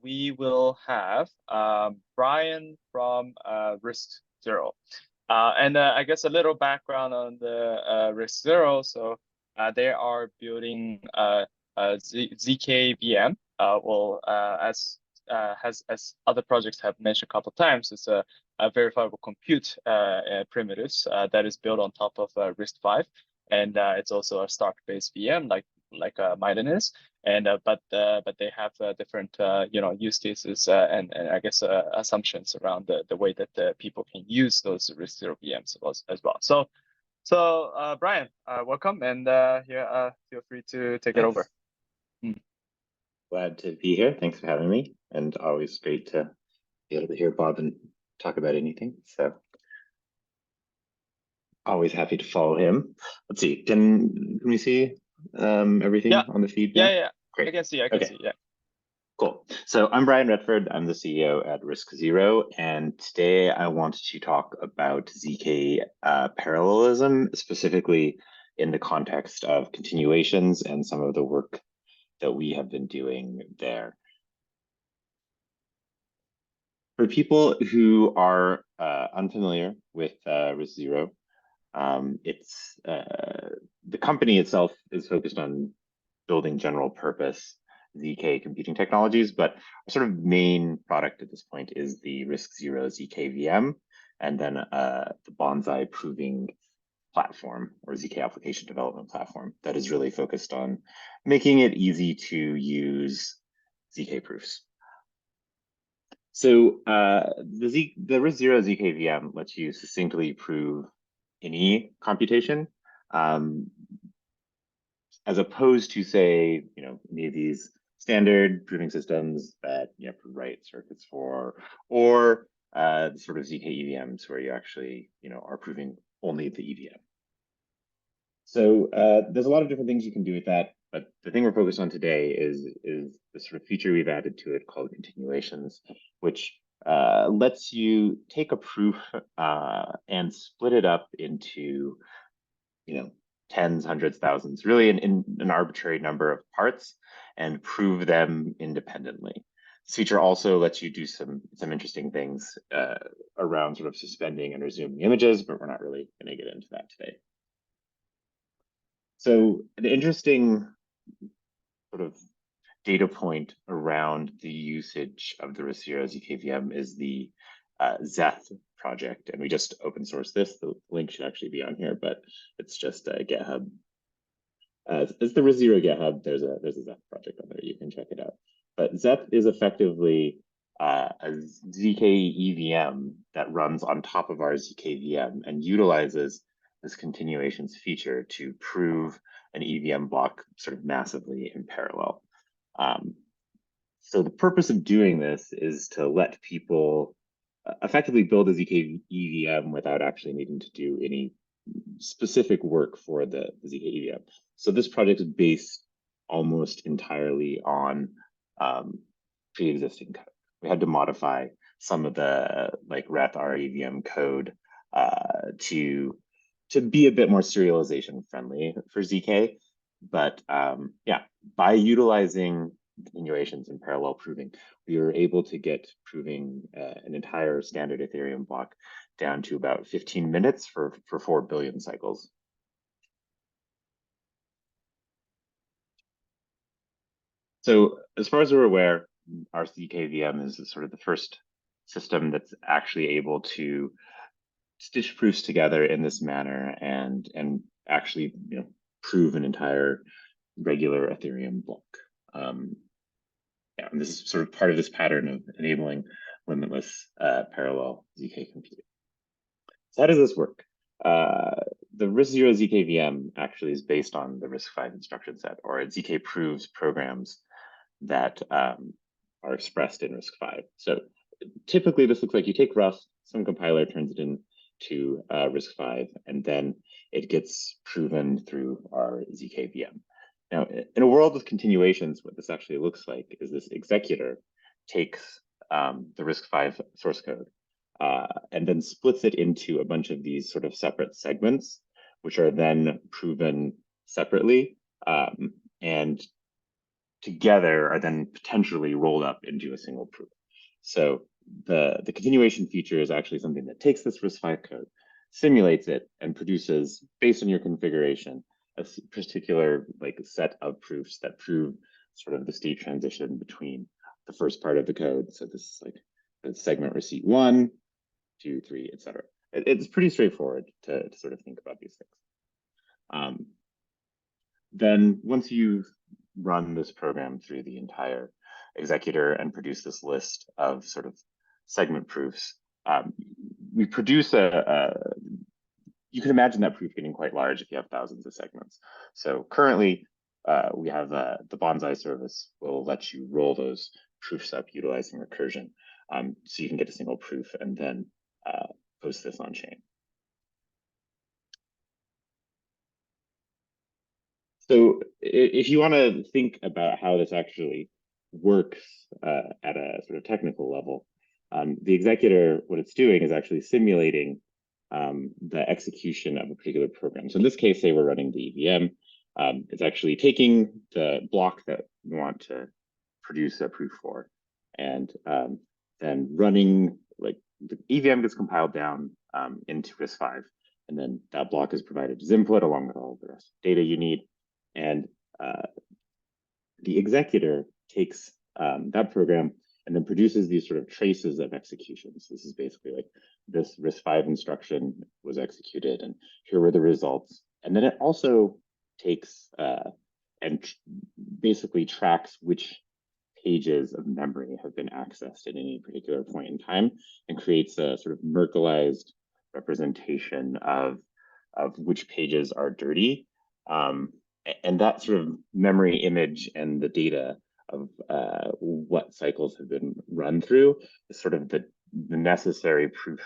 we will have Brian from RiscZero. And I guess a little background on the RiscZero. So they are building ZKVM. As other projects have mentioned a couple of times, it's a verifiable compute primitives that is built on top of RISC-V, and it's also a Stark-based VM like Miden is. And but they have different use cases and I guess assumptions around the way that people can use those RiscZero VMs as well. So Brian, welcome, and feel free to take it over. Glad to be here. Thanks for having me, and always great to be able to hear Bob and talk about anything. So always happy to follow him. Let's see. Can we see everything on the feed now? Yeah. Great. I can see. Yeah. Cool. So I'm Brian Redford. I'm the CEO at RiscZero, and today I want to talk about ZK parallelism, specifically in the context of continuations and some of the work that we have been doing there. For people who are unfamiliar with RiscZero, the company itself is focused on building general purpose ZK computing technologies, but our sort of main product at this point is the RiscZero ZKVM, and then the Bonsai proving platform, or ZK application development platform, that is really focused on making it easy to use ZK proofs. So the RiscZero ZKVM lets you succinctly prove any computation, as opposed to, say, any of these standard proving systems that you have to write circuits for, or the sort of ZK EVMs where you actually are proving only the EVM. So there's a lot of different things you can do with that, but the thing we're focused on today is the sort of feature we've added to it called continuations, which lets you take a proof and split it up into tens, hundreds, thousands, really in an arbitrary number of parts, and prove them independently. This feature also lets you do some interesting things around sort of suspending and resuming images, but we're not really going to get into that today. So an interesting sort of data point around the usage of the RiscZero ZKVM is the zeth project, and we just open source this. The link should actually be on here, but it's just GitHub. It's the RiscZero GitHub. There's a zeth project on there. You can check it out. But zeth is effectively a ZK EVM that runs on top of our ZKVM and utilizes this continuations feature to prove an EVM block sort of massively in parallel. So the purpose of doing this is to let people effectively build a ZK EVM without actually needing to do any specific work for the ZK EVM. So this project is based almost entirely on pre-existing code. We had to modify some of the reth REVM code to be a bit more serialization friendly for ZK. But yeah, by utilizing continuations and parallel proving, we were able to get proving an entire standard Ethereum block down to about 15 minutes for 4 billion cycles. So as far as we're aware, our ZKVM is sort of the first system that's actually able to stitch proofs together in this manner and actually prove an entire regular Ethereum block. Yeah, and this is sort of part of this pattern of enabling limitless parallel ZK computing. So how does this work? The RiscZero ZKVM actually is based on the RISC-V instruction set, or ZK proves programs that are expressed in RISC-V. So typically this looks like you take Rust, some compiler turns it into RISC-V, and then it gets proven through our ZKVM. Now, in a world of continuations, what this actually looks like is this executor takes the RISC-V source code and then splits it into a bunch of these sort of separate segments, which are then proven separately. And together are then potentially rolled up into a single proof. So the continuation feature is actually something that takes this RISC-V code, simulates it, and produces, based on your configuration, a particular like set of proofs that prove sort of the state transition between the first part of the code. So this is like the segment receipt 1, 2, 3, etc. It's pretty straightforward to sort of think about these things. Then once you've run this program through the entire executor and produce this list of sort of segment proofs, we produce you can imagine that proof getting quite large if you have thousands of segments. So currently, we have the Bonsai service will let you roll those proofs up utilizing recursion. So you can get a single proof and then post this on chain. So if you want to think about how this actually works at a sort of technical level, the executor, what it's doing is actually simulating the execution of a particular program. So in this case, say we're running the EVM. It's actually taking the block that we want to produce a proof for, and then running, like the EVM gets compiled down into RISC-V, and then that block is provided as input along with all of the rest of the data you need. And the executor takes that program and then produces these sort of traces of executions. This is basically like this RISC-V instruction was executed, and here were the results. And then it also takes and basically tracks which pages of memory have been accessed at any particular point in time, and creates a sort of Merkleized representation of which pages are dirty. And that sort of memory image and the data of what cycles have been run through is sort of the necessary proof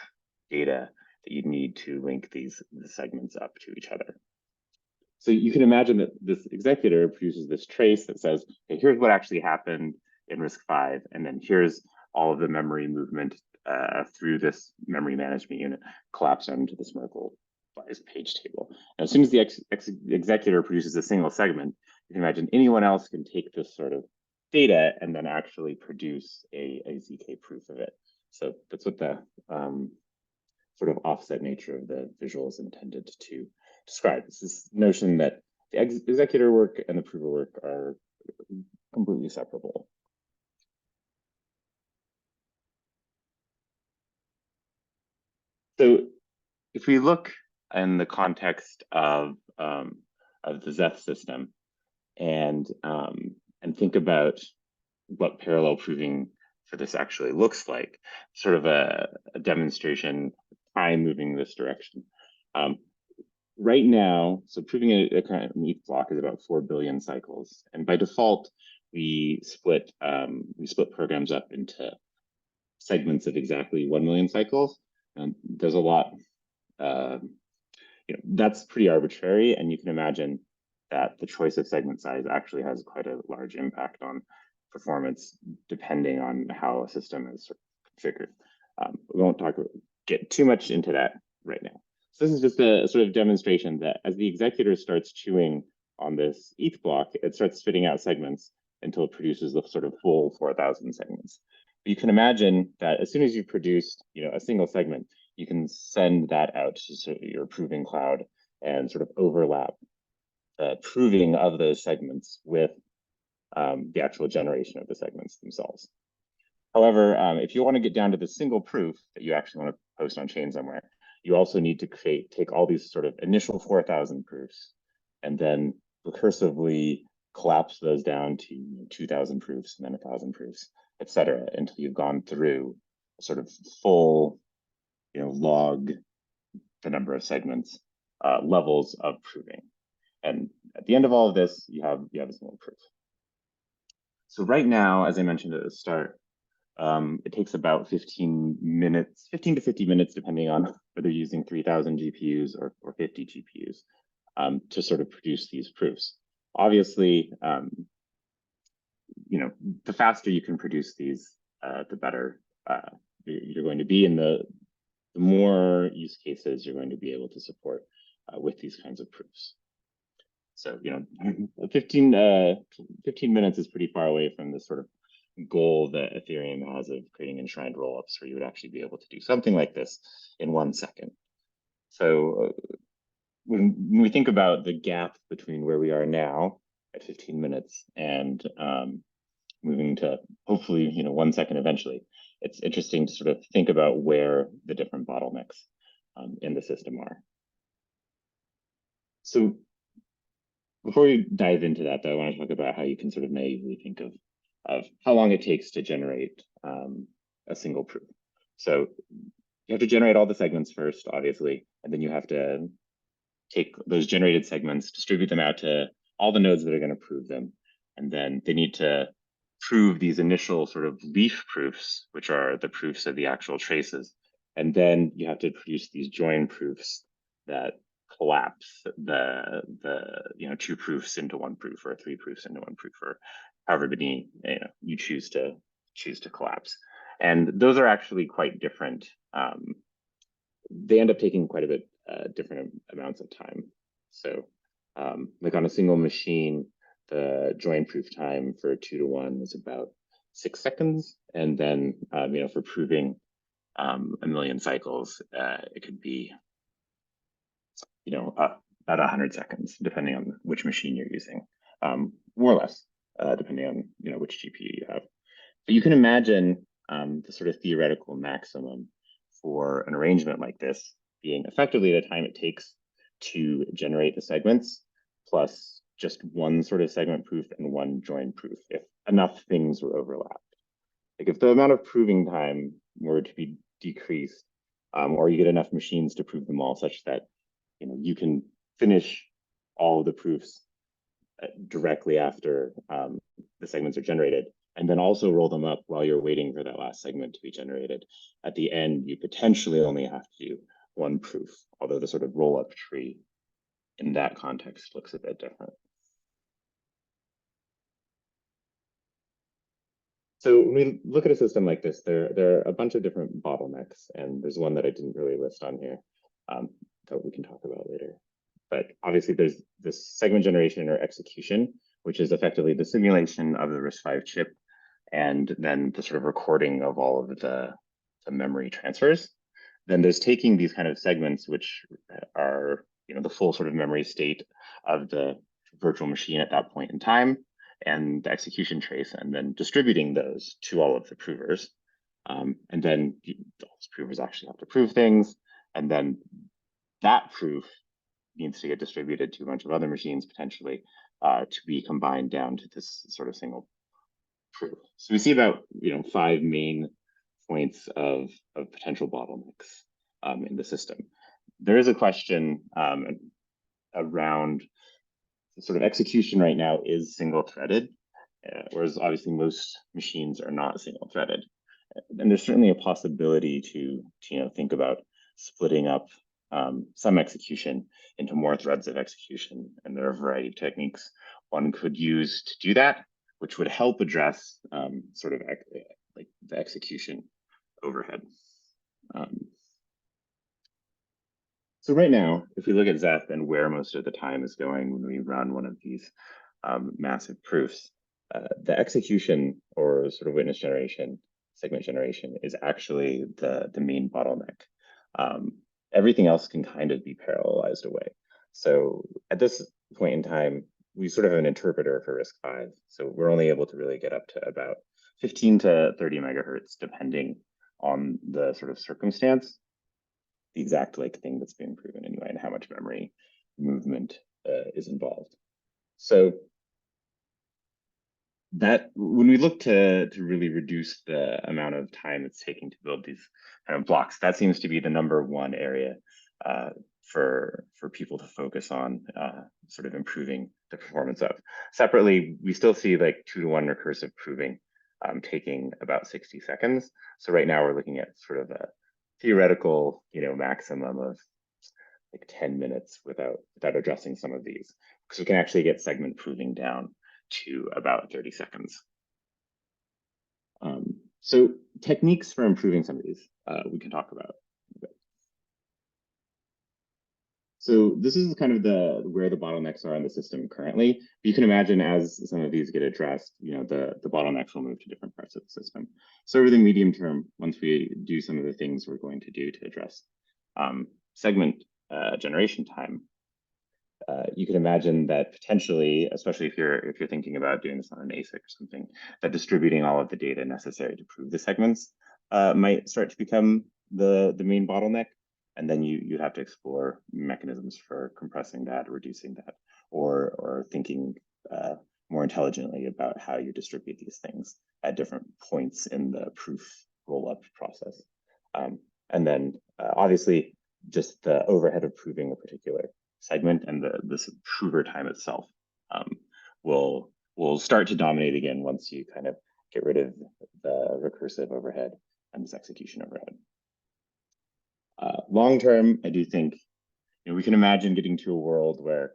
data that you need to link the segments up to each other. So you can imagine that this executor produces this trace that says, okay, here's what actually happened in RISC-V, and then here's all of the memory movement through this memory management unit collapsed into this Merkleized page table. And as soon as the executor produces a single segment, you can imagine anyone else can take this sort of data and then actually produce a ZK proof of it. So that's what the sort of offset nature of the visual is intended to describe. It's this notion that the executor work and the prover work are completely separable. So if we look in the context of the zeth system and think about what parallel proving for this actually looks like, sort of a demonstration, time moving this direction. Right now, so proving a current ETH block is about 4 billion cycles, and by default, we split programs up into segments of exactly 1 million cycles. And there's a lot, that's pretty arbitrary, and you can imagine that the choice of segment size actually has quite a large impact on performance, depending on how a system is sort of configured. We won't get too much into that right now. So this is just a sort of demonstration that as the executor starts chewing on this ETH block, it starts spitting out segments until it produces the sort of full 4,000 segments. You can imagine that as soon as you produced, a single segment, you can send that out to your proving cloud and sort of overlap proving of those segments with the actual generation of the segments themselves. However, if you want to get down to the single proof that you actually want to post on chain somewhere, you also need to take all these sort of initial 4,000 proofs and then recursively collapse those down to 2,000 proofs and then 1,000 proofs, et cetera, until you've gone through a sort of full, log the number of segments, levels of proving. And at the end of all of this, you have a single proof. So right now, as I mentioned at the start, it takes about 15 to 50 minutes, depending on whether you're using 3,000 GPUs or 50 GPUs to sort of produce these proofs. Obviously, the faster you can produce these, the better you're going to be, and the more use cases you're going to be able to support with these kinds of proofs. So, 15 minutes is pretty far away from the sort of goal that Ethereum has of creating enshrined rollups where you would actually be able to do something like this in 1 second. So when we think about the gap between where we are now at 15 minutes and moving to hopefully 1 second eventually, it's interesting to sort of think about where the different bottlenecks in the system are. So before we dive into that, though, I want to talk about how you can sort of naively think of how long it takes to generate a single proof. So you have to generate all the segments first, obviously, and then you have to take those generated segments, distribute them out to all the nodes that are going to prove them, and then they need to prove these initial sort of leaf proofs, which are the proofs of the actual traces. And then you have to produce these join proofs that collapse the 2 proofs into 1 proof, or 3 proofs into 1 proof, or however many you choose to collapse. And those are actually quite different. They end up taking quite a bit different amounts of time. So like on a single machine, the join proof time for 2 to 1 is about 6 seconds. And then, for proving 1,000,000 cycles, it could be, about 100 seconds, depending on which machine you're using, more or less, depending on, which GPU you have. But you can imagine the sort of theoretical maximum for an arrangement like this being effectively the time it takes to generate the segments plus just 1 sort of segment proof and 1 join proof if enough things were overlapped. Like if the amount of proving time were to be decreased, or you get enough machines to prove them all such that you can finish all of the proofs directly after the segments are generated, and then also roll them up while you're waiting for that last segment to be generated. At the end, you potentially only have to do 1 proof, although the sort of roll-up tree in that context looks a bit different. So when we look at a system like this, there are a bunch of different bottlenecks, and there's one that I didn't really list on here that we can talk about later. But obviously there's this segment generation or execution, which is effectively the simulation of the RISC-V chip, and then the sort of recording of all of the memory transfers. Then there's taking these kind of segments, which are the full sort of memory state of the virtual machine at that point in time, and the execution trace, and then distributing those to all of the provers. And then those provers actually have to prove things, and then that proof needs to get distributed to a bunch of other machines potentially to be combined down to this sort of single proof. So we see about 5 main points of potential bottlenecks in the system. There is a question around the sort of execution right now is single-threaded, whereas obviously most machines are not single-threaded. And there's certainly a possibility to think about splitting up some execution into more threads of execution. And there are a variety of techniques one could use to do that, which would help address sort of like the execution overhead. So right now, if we look at zeth and where most of the time is going when we run one of these massive proofs, the execution or sort of witness generation, segment generation is actually the main bottleneck. Everything else can kind of be parallelized away. So at this point in time, we sort of have an interpreter for RISC-V. So we're only able to really get up to about 15 to 30 megahertz, depending on the sort of circumstance, the exact thing that's being proven anyway, and how much memory movement is involved. So that when we look to really reduce the amount of time it's taking to build these kind of blocks, that seems to be the #1 area for people to focus on, sort of improving the performance of. Separately, we still see 2-to-1 recursive proving taking about 60 seconds. So right now we're looking at sort of a theoretical, maximum of 10 minutes without addressing some of these, because we can actually get segment proving down to about 30 seconds. So techniques for improving some of these we can talk about. So this is kind of where the bottlenecks are in the system currently. You can imagine as some of these get addressed, the bottlenecks will move to different parts of the system. So over the medium term, once we do some of the things we're going to do to address segment generation time, you can imagine that potentially, especially if you're thinking about doing this on an ASIC or something, that distributing all of the data necessary to prove the segments might start to become the main bottleneck. And then you have to explore mechanisms for compressing that, reducing that, or thinking more intelligently about how you distribute these things at different points in the proof roll-up process. And then obviously just the overhead of proving a particular segment and this prover time itself will start to dominate again once you kind of get rid of the recursive overhead and this execution overhead. Long term, I do think we can imagine getting to a world where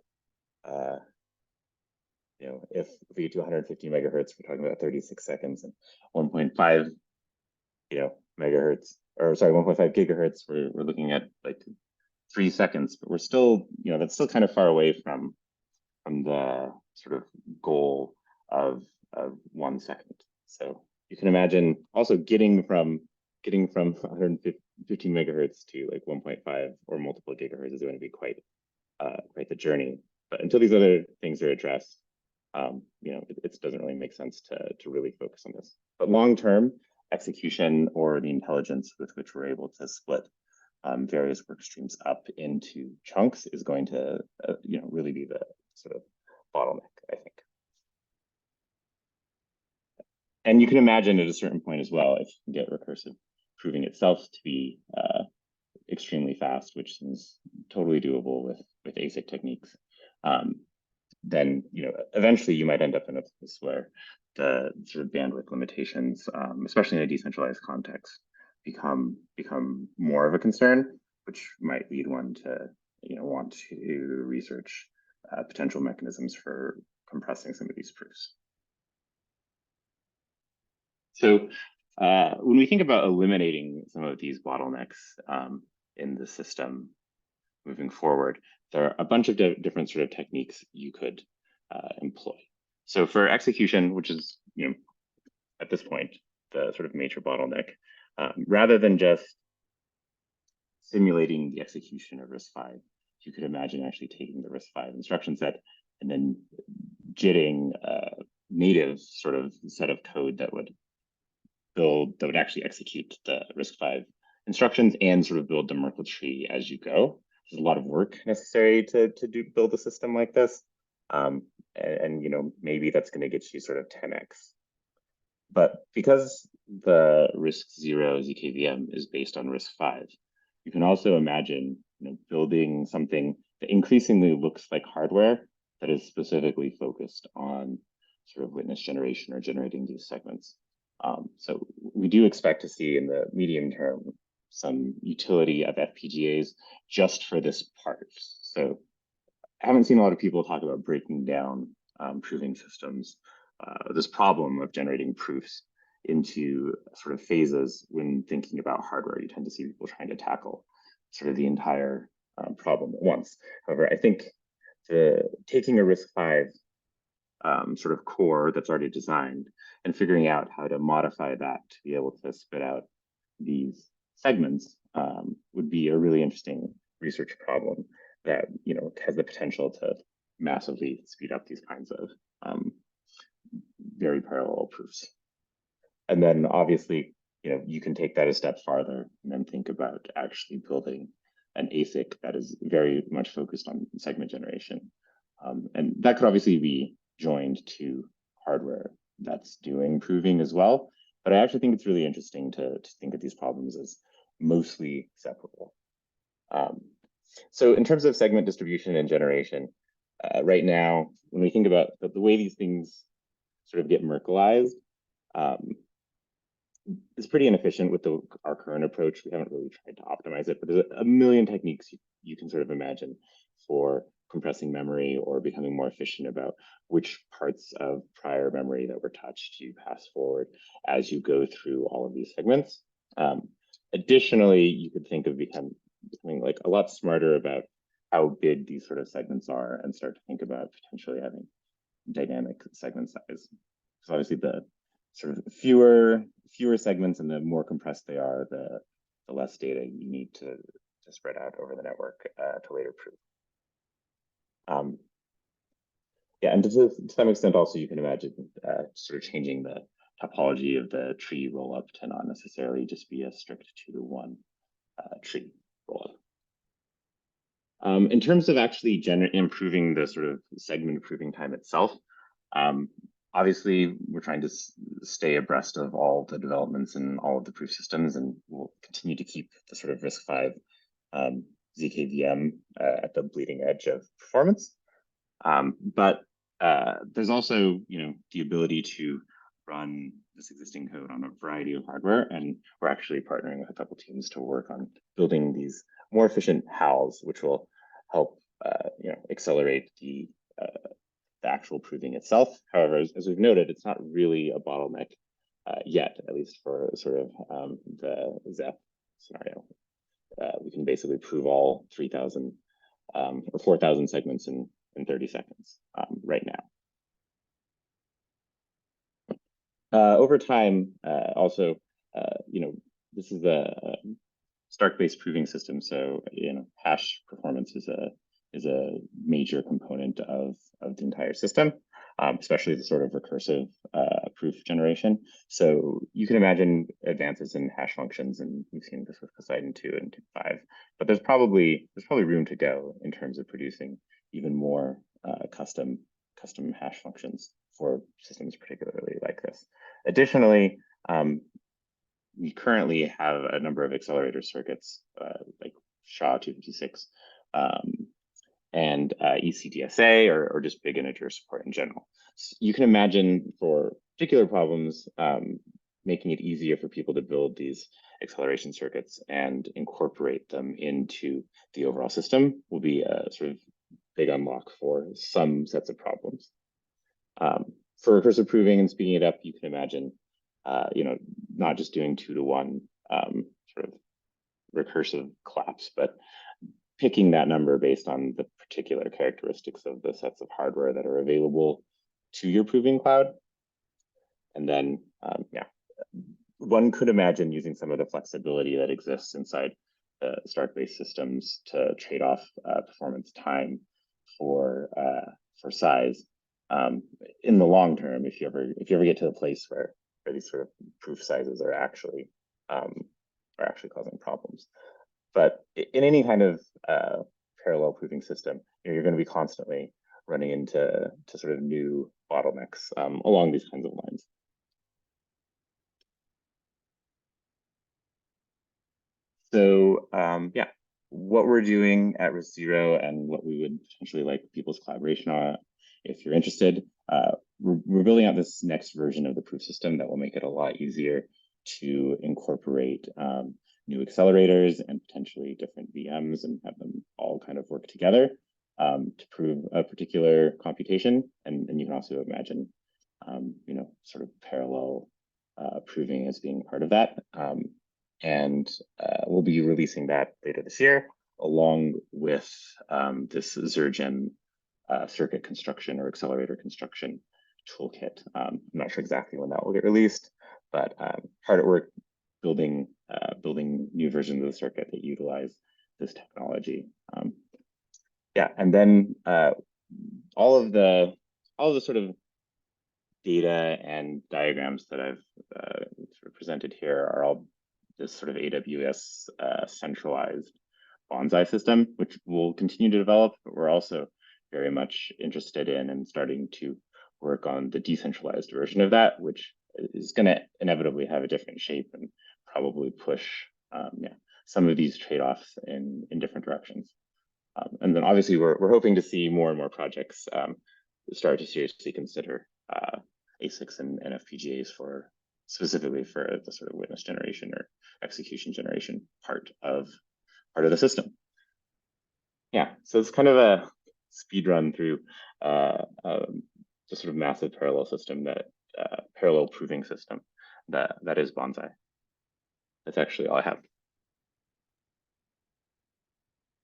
if we get to 150 megahertz, we're talking about 36 seconds, and 1.5 megahertz, or sorry, 1.5 gigahertz, we're looking at like 3 seconds, but we're still, that's still kind of far away from the sort of goal of 1 second. So you can imagine also getting from 115 megahertz to like 1.5 or multiple gigahertz is going to be quite the journey. But until these other things are addressed, it doesn't really make sense to really focus on this. But long term, execution or the intelligence with which we're able to split various work streams up into chunks is going to really be the sort of bottleneck, I think. And you can imagine at a certain point as well, if you can get recursive proving itself to be extremely fast, which seems totally doable with ASIC techniques, then eventually you might end up in a place where the sort of bandwidth limitations, especially in a decentralized context, become more of a concern, which might lead one to want to research potential mechanisms for compressing some of these proofs. So when we think about eliminating some of these bottlenecks in the system moving forward, there are a bunch of different sort of techniques you could employ. So for execution, which is at this point the sort of major bottleneck, rather than just simulating the execution of RISC-V, you could imagine actually taking the RISC-V instruction set and then jitting a native sort of set of code that would actually execute the RISC-V instructions and sort of build the Merkle tree as you go. There's a lot of work necessary to build a system like this. And maybe that's going to get you sort of 10x. But because the RiscZero ZKVM is based on RISC-V, you can also imagine building something that increasingly looks like hardware that is specifically focused on sort of witness generation or generating these segments. So we do expect to see in the medium term some utility of FPGAs just for this part. So I haven't seen a lot of people talk about breaking down proving systems, this problem of generating proofs into sort of phases when thinking about hardware. You tend to see people trying to tackle sort of the entire problem at once. However, I think taking a RISC-V sort of core that's already designed and figuring out how to modify that to be able to spit out these segments would be a really interesting research problem that has the potential to massively speed up these kinds of very parallel proofs. And then obviously, you can take that a step farther and then think about actually building an ASIC that is very much focused on segment generation. And that could obviously be joined to hardware that's doing proving as well. But I actually think it's really interesting to think of these problems as mostly separable. So in terms of segment distribution and generation, right now, when we think about the way these things sort of get Merkleized, it's pretty inefficient with our current approach. We haven't really tried to optimize it, but there's a million techniques you can sort of imagine for compressing memory or becoming more efficient about which parts of prior memory that were touched you pass forward as you go through all of these segments. Additionally, you could think of becoming like a lot smarter about how big these sort of segments are and start to think about potentially having dynamic segment size. So obviously the sort of fewer segments and the more compressed they are, the less data you need to spread out over the network to later prove. Yeah, and to some extent also you can imagine sort of changing the topology of the tree rollup to not necessarily just be a strict 2-to-1 tree rollup. In terms of actually improving the sort of segment proving time itself, obviously we're trying to stay abreast of all the developments in all of the proof systems, and we'll continue to keep the sort of RISC-V ZKVM at the bleeding edge of performance. But there's also, the ability to run this existing code on a variety of hardware, and we're actually partnering with a couple teams to work on building these more efficient HALs, which will help accelerate the actual proving itself. However, as we've noted, it's not really a bottleneck yet, at least for sort of the zeth scenario. We can basically prove all 3,000 or 4,000 segments in 30 seconds right now. Over time, also, this is a Stark-based proving system, so hash performance is a major component of the entire system, especially the sort of recursive proof generation. So you can imagine advances in hash functions, and we've seen this with Poseidon 2 and 5. But there's probably room to go in terms of producing even more custom hash functions for systems particularly like this. Additionally, we currently have a number of accelerator circuits like SHA-256 and ECDSA or just big integer support in general. So you can imagine for particular problems, making it easier for people to build these acceleration circuits and incorporate them into the overall system will be a sort of big unlock for some sets of problems. For recursive proving and speeding it up, you can imagine, not just doing 2-to-1 sort of recursive collapse, but picking that number based on the particular characteristics of the sets of hardware that are available to your proving cloud. And then, one could imagine using some of the flexibility that exists inside the Stark-based systems to trade off performance time for size. In the long term, if you ever get to a place where these sort of proof sizes are actually causing problems. But in any kind of parallel proving system, you're going to be constantly running into sort of new bottlenecks along these kinds of lines. So what we're doing at RiscZero and what we would potentially like people's collaboration on, if you're interested, we're building out this next version of the proof system that will make it a lot easier to incorporate new accelerators and potentially different VMs and have them all kind of work together to prove a particular computation. And you can also imagine, sort of parallel proving as being part of that. And we'll be releasing that later this year, along with this Zergen circuit construction or accelerator construction toolkit. I'm not sure exactly when that will get released, but hard at work building new versions of the circuit that utilize this technology. And then all of the sort of data and diagrams that I've sort of presented here are all this sort of AWS centralized bonsai system, which we'll continue to develop, but we're also very much interested in and starting to work on the decentralized version of that, which is going to inevitably have a different shape and probably push some of these trade-offs in different directions. And then obviously we're hoping to see more and more projects start to seriously consider ASICs and FPGAs specifically for the sort of witness generation or execution generation part of the system. Yeah, so it's kind of a speed run through the sort of massive parallel system parallel proving system that is Bonsai. That's actually all I have.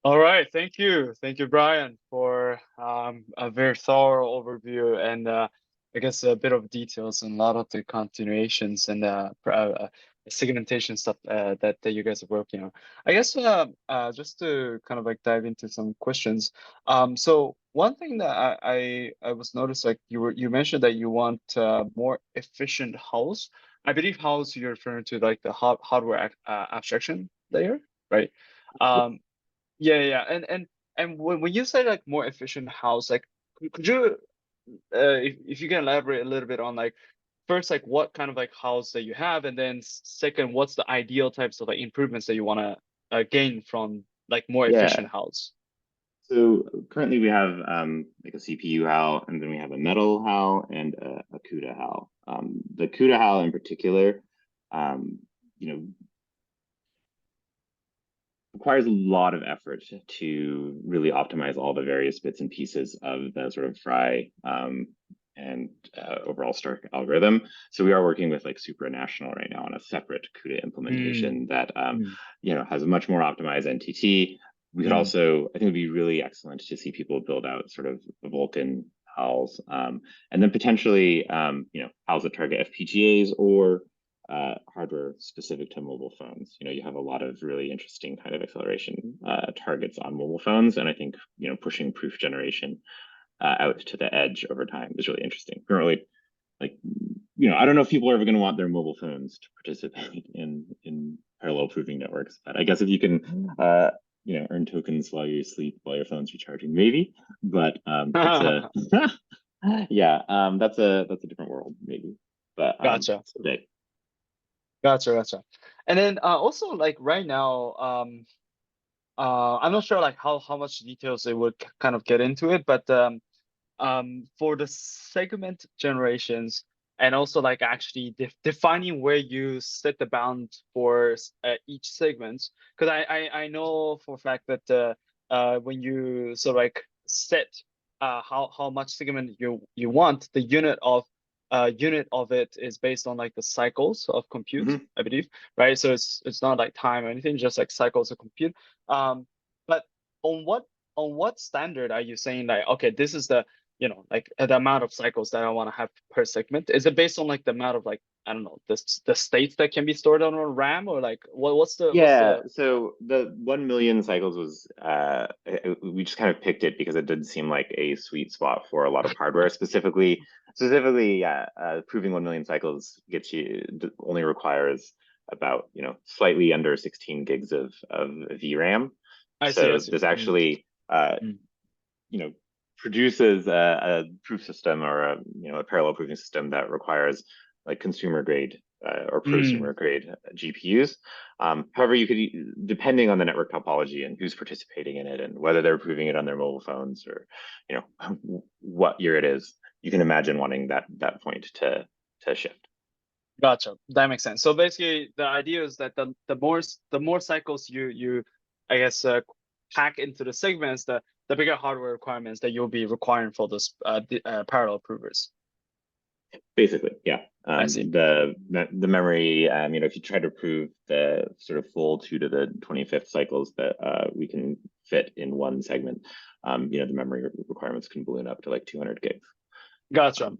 All right, thank you, Brian, for a very thorough overview and I guess a bit of details and a lot of the continuations and segmentation stuff that you guys are working on. I guess just to kind of like dive into some questions. So one thing that I was noticed, like you mentioned that you want more efficient house. I believe house you're referring to like the hardware abstraction layer, right? Um, yeah, yeah, and when you say like more efficient house, like could you if you can elaborate a little bit on like first like what kind of like house that you have, and then second, what's the ideal types of like improvements that you want to gain from like more Yeah. efficient house? So currently we have like a CPU HAL, and then we have a metal HAL and a CUDA HAL. The CUDA HAL in particular, um, you know, requires a lot of effort to really optimize all the various bits and pieces of the sort of Fry and overall Stark algorithm. So we are working with like supranational right now on a separate CUDA Mm, implementation that mm, has a much more optimized NTT. We could mm, also, I think, it would be really excellent to see people build out sort of Vulkan HALs, and then potentially, HALs that target FPGAs or hardware specific to mobile phones. You have a lot of really interesting kind of acceleration targets on mobile phones, and I think pushing proof generation out to the edge over time is really interesting. Currently, like I don't know if people are ever going to want their mobile phones to participate in parallel proving networks, but I guess if you can earn tokens while you sleep while your phone's recharging, maybe. But it's a mm. yeah, that's a different world, maybe. But Gotcha, someday. gotcha. And then also like right now, I'm not sure like how much details they would kind of get into it, but for the segment generations and also like actually defining where you set the bound for each segment, because I know for a fact that when you sort of like set how much segment you want, the unit of it is based on like the cycles of compute, Mhm. I believe, right? So it's not like time or anything, just like cycles of compute. But on what standard are you saying like, okay, this is the like the amount of cycles that I want to have per segment? Is it based on like the amount of like, I don't know, the states that can be stored on a RAM, or like what's Yeah, the so the 1 million cycles was we just kind of picked it because it did seem like a sweet spot for a lot of hardware. Specifically, yeah, proving 1 million cycles gets you only requires about slightly under 16 gigs of VRAM. I So see. this actually Mm, you know produces a proof system, or a parallel proving system that requires like consumer grade or mm. prosumer grade GPUs. However, you could, depending on the network topology and who's participating in it and whether they're proving it on their mobile phones, or what year it is, you can imagine wanting that point to shift. Gotcha, that makes sense. So basically the idea is that the more cycles you I guess pack into the segments, the bigger hardware requirements that you'll be requiring for those parallel provers. Basically, yeah. I see. The memory, if you try to prove the sort of full 2 to the 25th cycles that we can fit in one segment, the memory requirements can balloon up to like 200 gigs. Gotcha. Um,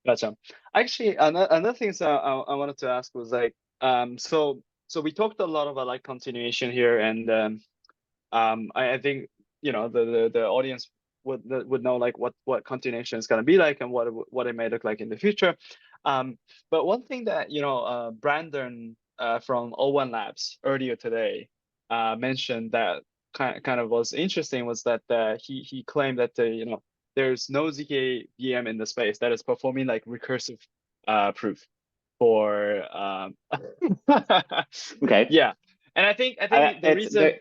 Gotcha. Actually, another thing I wanted to ask was like, so we talked a lot about like continuation here, and I think the audience would know like what continuation is gonna be like and what it may look like in the future. But one thing that Brandon from O1 Labs earlier today mentioned that kind of was interesting was that he claimed that there's no ZKVM in the space that is performing like recursive proof for okay. yeah. And I think the It's reason,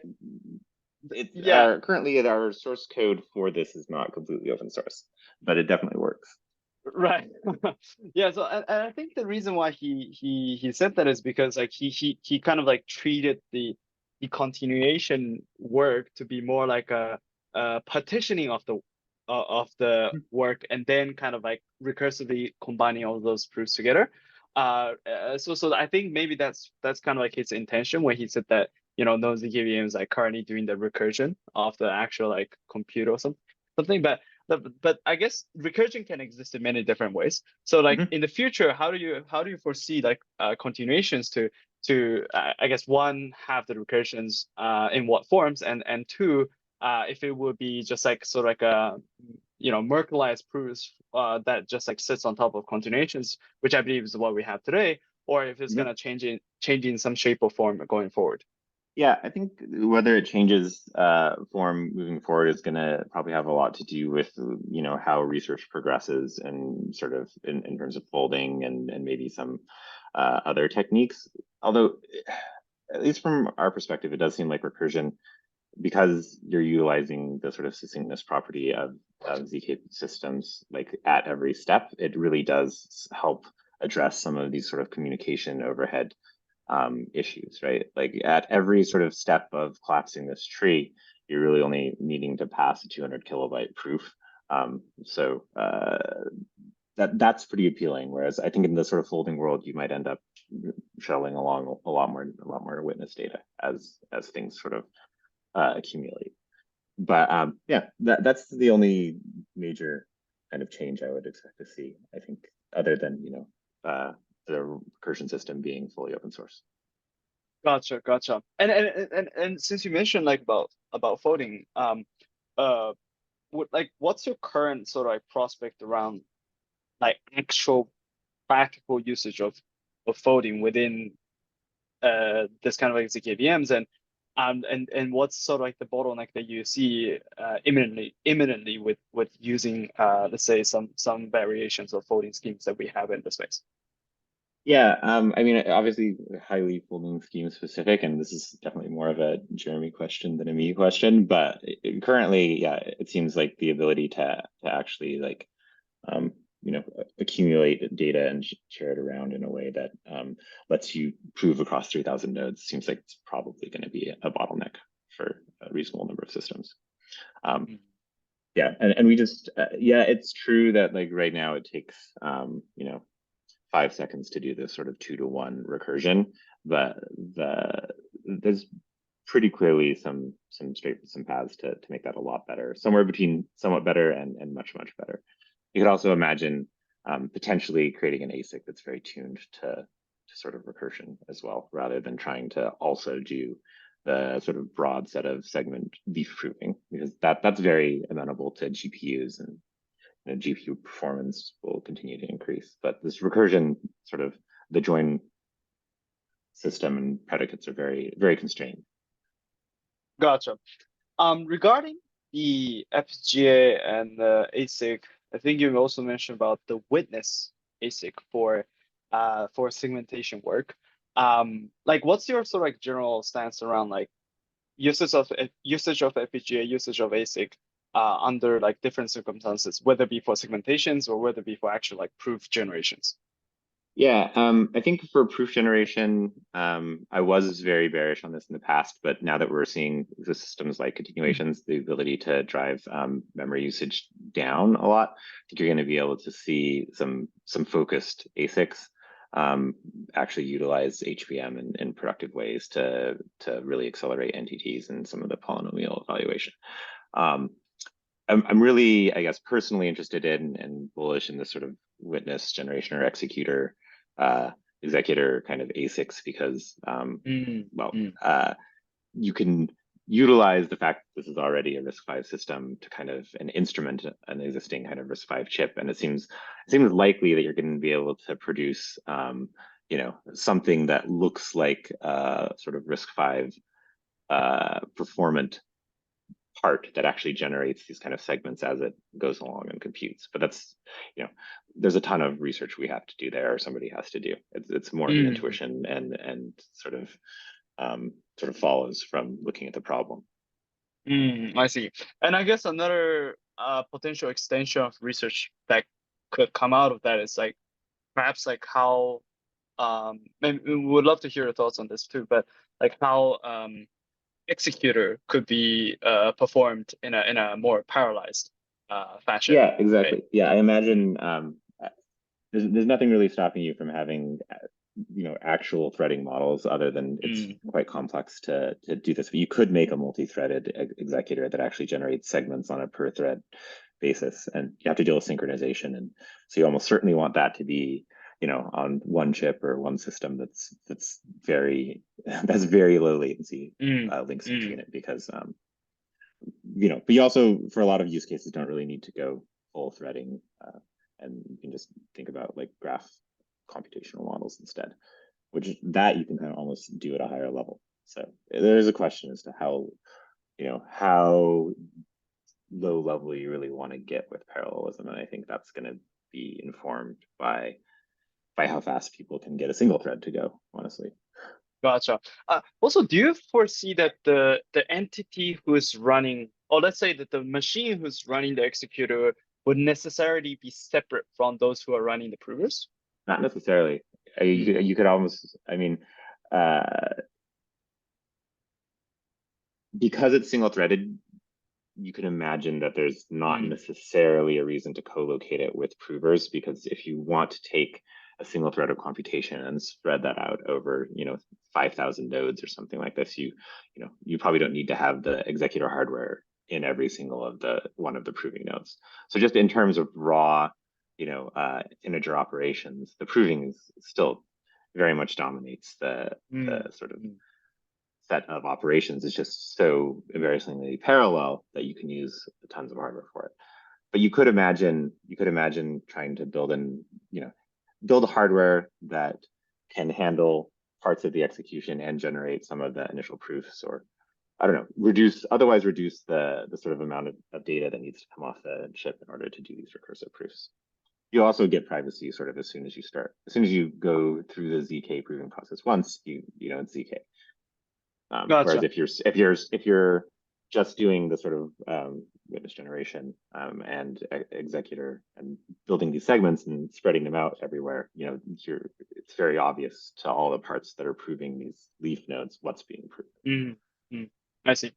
it's yeah, currently our source code for this is not completely open source, but it definitely works. right. Yeah, so and I think the reason why he said that is because like he kind of like treated the continuation work to be more like a partitioning of the work, and then kind of like recursively combining all those proofs together. So I think maybe that's kind of like his intention when he said that no ZKVMs like currently doing the recursion of the actual like compute or something. But I guess recursion can exist in many different ways. So like Mhm. in the future, how do you foresee like continuations to I guess one, have the recursions in what forms, and two, if it would be just like sort of like a Merkleized proofs that just like sits on top of continuations, which I believe is what we have today, or if it's Mhm. gonna change in some shape or form going forward. Yeah, I think whether it changes form moving forward is going to probably have a lot to do with, how research progresses and sort of in terms of folding and maybe some other techniques. Although, at least from our perspective, it does seem like recursion, because you're utilizing the sort of succinctness property of ZK systems, like at every step, it really does help address some of these sort of communication overhead issues, right? Like at every sort of step of collapsing this tree, you're really only needing to pass a 200 kilobyte proof. That's pretty appealing. Whereas I think in the sort of folding world, you might end up shuttling along a lot more witness data as things sort of accumulate. But yeah, that's the only major kind of change I would expect to see. I think, other than the recursion system being fully open source. Gotcha. And since you mentioned like about folding, what's your current sort of like prospect around like actual practical usage of folding within this kind of like ZKVMs, and what's sort of like the bottleneck that you see imminently with using let's say some variations of folding schemes that we have in the space. Yeah, I mean, obviously, highly folding scheme specific, and this is definitely more of a Jeremy question than a me question. But currently, yeah, it seems like the ability to actually like, um, accumulate data and share it around in a way that lets you prove across 3,000 nodes seems like it's probably going to be a bottleneck for a reasonable number of systems. Um, yeah, and we just yeah, it's true that like right now it takes 5 seconds to do this sort of 2-to-1 recursion, but there's pretty clearly some paths to make that a lot better, somewhere between somewhat better and much better. You could also imagine potentially creating an ASIC that's very tuned to sort of recursion as well, rather than trying to also do the sort of broad set of segment beef proofing, because that's very amenable to GPUs, and GPU performance will continue to increase. But this recursion, sort of the join system and predicates are very constrained. Gotcha. Regarding the FPGA and the ASIC, I think you also mentioned about the witness ASIC for segmentation work. Like what's your sort of like general stance around like usage of FPGA, usage of ASIC under like different circumstances, whether it be for segmentations or whether it be for actual like proof generations? Yeah, I think for proof generation, I was very bearish on this in the past, but now that we're seeing the systems like continuations, the ability to drive memory usage down a lot, I think you're going to be able to see some focused ASICs actually utilize HBM in productive ways to really accelerate NTTs and some of the polynomial evaluation. I'm really, I guess, personally interested in and bullish in this sort of witness generation or executor executor kind of ASICs, because you can utilize the fact that this is already a RISC-V system to kind of an instrument an existing kind of RISC-V chip, and it seems likely that you're going to be able to produce something that looks like sort of RISC-V performant part that actually generates these kind of segments as it goes along and computes. But that's, there's a ton of research we have to do there, or somebody has to do. It's more of an intuition and sort of follows from looking at the problem. I see. And I guess another potential extension of research that could come out of that is like perhaps like how and we would love to hear your thoughts on this too, but like how executor could be performed in a more parallelized fashion, Yeah, right? exactly. Yeah, I imagine there's nothing really stopping you from having actual threading models, other than it's quite complex to do this. But you could make a multi-threaded executor that actually generates segments on a per thread basis, and you have to deal with synchronization. And so you almost certainly want that to be, on one chip or one system that's has very low latency links between it, because but you also, for a lot of use cases, don't really need to go full threading, and you can just think about like graph computational models instead, which that you can kind of almost do at a higher level. So there's a question as to how low level you really want to get with parallelism, and I think that's going to be informed by how fast people can get a single thread to go, honestly. Gotcha. Also, do you foresee that the entity who's running, or let's say that the machine who's running the executor would necessarily be separate from those who are running the provers? Not necessarily. You could almost, because it's single threaded, you can imagine that there's not necessarily a reason to co-locate it with provers, because if you want to take a single thread of computation and spread that out over 5,000 nodes or something like this, you probably don't need to have the executor hardware in every single of one of the proving nodes. So just in terms of raw integer operations, the proving is still very much dominates the sort of set of operations. Is just so embarrassingly parallel that you can use tons of hardware for it. But you could imagine trying to build a hardware that can handle parts of the execution and generate some of the initial proofs, or I don't know, reduce the sort of amount of data that needs to come off the chip in order to do these recursive proofs. You also get privacy sort of as soon as you go through the ZK proving process once, it's ZK. Gotcha. Whereas if you're just doing the sort of witness generation and executor and building these segments and spreading them out everywhere, it's very obvious to all the parts that are proving these leaf nodes what's being proven. I see.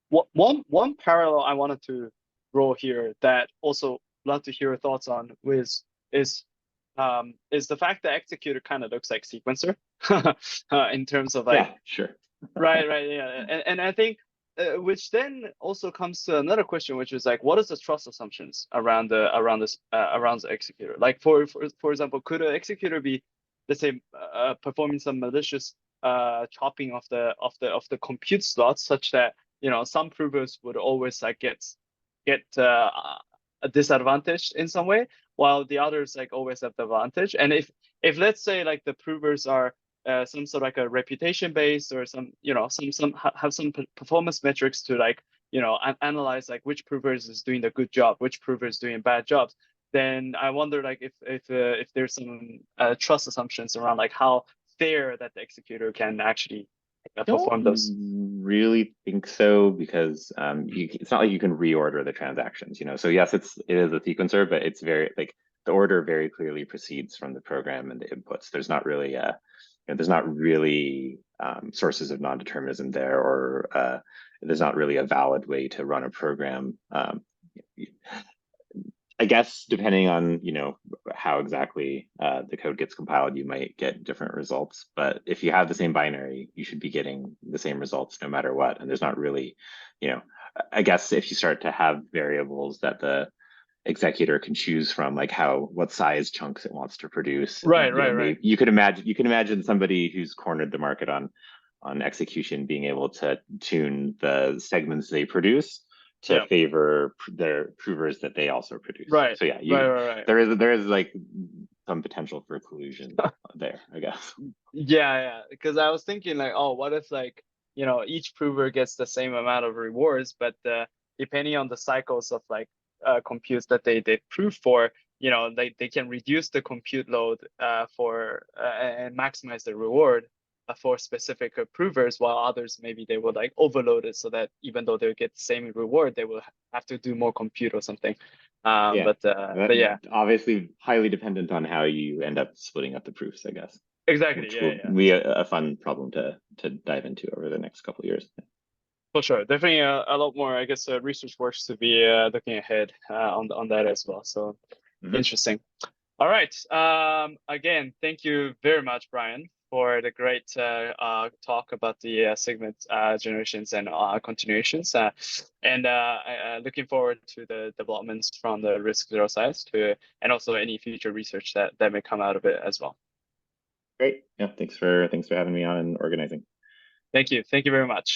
One parallel I wanted to draw here that also love to hear your thoughts on is the fact that executor kind of looks like sequencer in terms of like, yeah, sure. right, yeah, and I think which then also comes to another question, which is like, what is the trust assumptions around the executor? Like for example, could an executor be, let's say, performing some malicious chopping of the compute slots, such that some provers would always like get disadvantaged in some way, while the others like always have the advantage? And if let's say like the provers are some sort of like a reputation based, or some have some performance metrics to like analyze like which provers is doing the good job, which prover is doing bad jobs, then I wonder like if there's some trust assumptions around like how fair that the executor can actually perform those. Really think so, because it's not like you can reorder the transactions, so yes, it is a sequencer, but it's very like the order very clearly proceeds from the program and the inputs. There's not really sources of non-determinism there, or there's not really a valid way to run a program. I guess depending on how exactly the code gets compiled, you might get different results. But if you have the same binary, you should be getting the same results no matter what. And there's not really, I guess if you start to have variables that the executor can choose from, like what size chunks it wants to produce. Right. You could imagine somebody who's cornered the market on execution being able to tune the segments they produce to favor their provers that they also produce. Right. So yeah, right. There is like some potential for collusion there, I guess. Yeah. Because I was thinking like, oh, what if like each prover gets the same amount of rewards, but depending on the cycles of like computes that they prove for, they can reduce the compute load for and maximize the reward for specific provers, while others maybe they would like overload it, so that even though they get the same reward, they will have to do more compute or something. But yeah, obviously highly dependent on how you end up splitting up the proofs, I guess. Exactly. Which will be a fun problem to dive into over the next couple of years. For sure, definitely a lot more, I guess, research works to be looking ahead on that as well. So interesting. All right. Again, thank you very much, Brian, for the great talk about the segment generations and continuations. Looking forward to the developments from the RiscZero side and also any future research that may come out of it as well. Great. Yeah, thanks for having me on and organizing. Thank you. Thank you very much.